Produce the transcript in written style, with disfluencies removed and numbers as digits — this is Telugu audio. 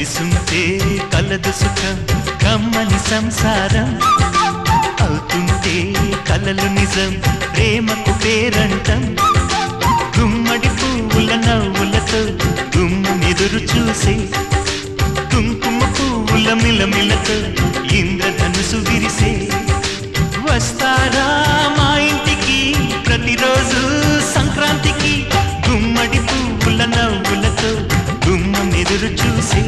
కలిసుంటే కలదు సుఖం కమ్మని సంసారం అవుతుంటే కలలు నిజం ప్రేమకు పేరంటం గుమ్మడి పువ్వుల నవ్వులతో గుమ్మెదురు చూసే కుంకుమ పువ్వుల మిలమిలతో ఇంద్రధనుసు విరిసే వస్తారా మా ఇంటికి ప్రతిరోజు సంక్రాంతికి గుమ్మడి పువ్వుల నవ్వులతో గుమ్మెదురు చూసే